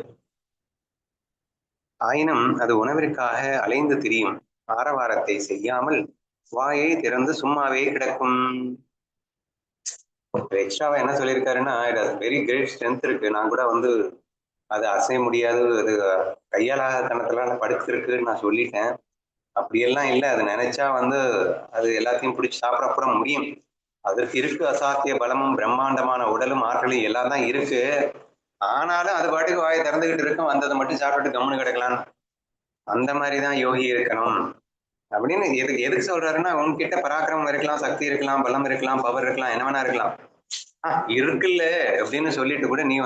A: ஆயினும் அது உணவிற்காக அலைந்து திரியும். ஆரவாரத்தை செய்யாமல் வாயை திறந்து சும்மாவே கிடக்கும். எக்ஸ்ட்ராவா என்ன சொல்லியிருக்காருன்னா, it has very great strength இருக்கு, நான் கூட அது அசைய முடியாது, அது கையாளாதனத்துல படுத்திருக்குன்னு நான் சொல்லிட்டேன். அப்படியெல்லாம் இல்லை, அது நினைச்சா அது எல்லாத்தையும் பிடிச்சி சாப்பிடக்கூட முடியும். அதற்கு இருக்கு அசாத்திய பலமும் பிரம்மாண்டமான உடலும் ஆற்றலும் எல்லாம் தான் இருக்கு. ஆனாலும் அது பாட்டுக்கு வாயை திறந்துகிட்டு இருக்கும், வந்ததை மட்டும் சாப்பிட்டுட்டு கம்முன்னு கிடக்கலாம். அந்த மாதிரிதான் யோகி இருக்கணும் அப்படின்னு எதுக்கு சொல்றாருன்னா, உன்கிட்ட பராக்கிரமம் இருக்கலாம், சக்தி இருக்கலாம், பலம் இருக்கலாம், பவர் இருக்கலாம், என்ன வேணா இருக்கலாம், இருக்குல்ல அப்படின்னு சொல்லிட்டு கூட நீ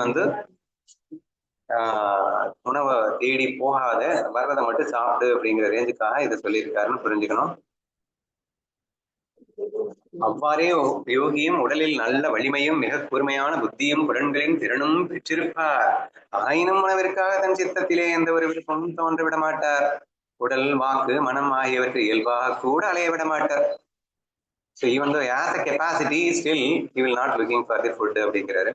A: உணவை தேடி போகாத, வர்றதை மட்டும் சாப்பிடு அப்படிங்கிற ரேஞ்சுக்காக இதை சொல்லியிருக்காருன்னு புரிஞ்சுக்கணும். அவ்வாறே யோகியும் உடலில் நல்ல வலிமையும் மிக கூர்மையான புத்தியும் புலன்களின் திறனும் பெற்றிருப்பார். ஆயினும் உணவிற்காக தன் சித்தத்திலே எந்த ஒரு விருப்பமும் தோன்று விட மாட்டார். உடல் வாக்கு மனம் ஆகியவற்றை இயல்பாக கூட அலைய விட மாட்டார். So even though he has a capacity, still he will not looking for the food அப்படிங்கிறாரு.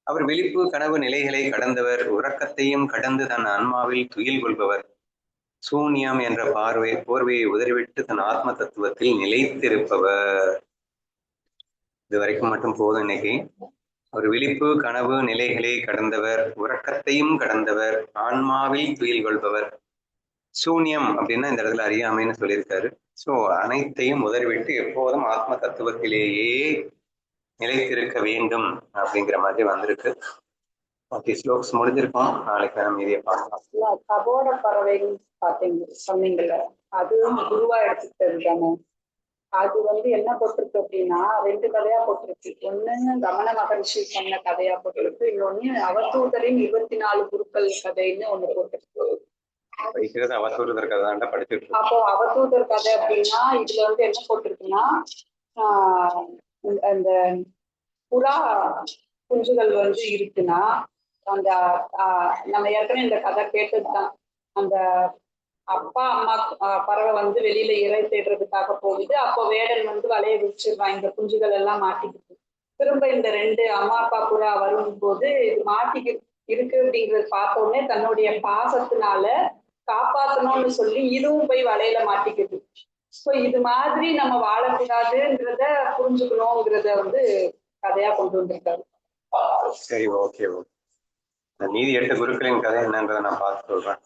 A: அவர் விழிப்பு கனவு நிலைகளை கடந்தவர், உறக்கத்தையும் கடந்து தன் ஆன்மாவில் துயில் கொள்பவர், சூன்யம் என்ற போர்வையை உதறிவிட்டு தன் ஆத்ம தத்துவத்தில் நிலைத்திருப்பவர். இது வரைக்கும் மட்டும் போதும் இன்னைக்கு. அவர் விழிப்பு கனவு நிலைகளை கடந்தவர், உறக்கத்தையும் கடந்தவர், ஆன்மாவில் துயில் கொள்பவர். சூன்யம் அப்படின்னா இந்த இடத்துல அறியாமைன்னு சொல்லியிருக்காரு. ஸோ அனைத்தையும் உதறிவிட்டு எப்போதும் ஆத்ம தத்துவத்திலேயே நிலைத்திருக்க வேண்டும் அப்படிங்கிற மாதிரி வந்திருக்கு. ஓகே, ஸ்லோக்ஸ் முடிஞ்சிருக்கோம். நாளைக்கு நம்ம மீதியை பார்க்கலாம்.
D: கபோட பறவைன்னு பாத்தீங்க சொன்னீங்கல்ல, அது குருவா எடுத்துக்கிட்டது தானே. அது என்ன போட்டிருக்கு அப்படின்னா, 2 கதையா போட்டிருக்கு. ஒண்ணு கமன மகரிஷி சொன்ன கதையா போட்டிருக்கு, இன்னொன்னு அவதூதரின் 24 குருக்கள் கதைன்னு ஒண்ணு போட்டிருக்கு.
A: அவதூதர் கதை படிச்சிருக்கு.
D: அப்போ அவதூதர் கதை அப்படின்னா இதுல என்ன போட்டிருக்குன்னா, ஆஹ் அந்த புறா குஞ்சுகள் வந்து இருக்குன்னா அந்த நம்ம ஏற்கனவே இந்த கதை கேட்டதுதான். அந்த அப்பா அம்மா பறவை வந்து வெளியில இறை தேடுறதுக்காக போகுது. அப்போ வேடன் வந்து வலைய விரிச்சிருவான், இந்த குஞ்சுகள் எல்லாம் மாட்டிக்கிட்டு. திரும்ப இந்த 2 அம்மா அப்பா புறா வரும்போது இது மாட்டிக்கு இருக்கு அப்படிங்கறது பார்த்த உடனே தன்னுடைய பாசத்தினால காப்பாத்தணும்னு சொல்லி இதுவும் போய் வலையில மாட்டிக்குது. ஸோ இது மாதிரி நம்ம வாழக்கூடாதுங்கிறத புரிஞ்சுக்கணுங்கிறத வந்து கதையா கொண்டு வந்திருக்காரு.
A: சரி, ஓகே. மீதி 8 குருக்களின் கதை என்னன்றதை நான் பார்த்து சொல்றேன்.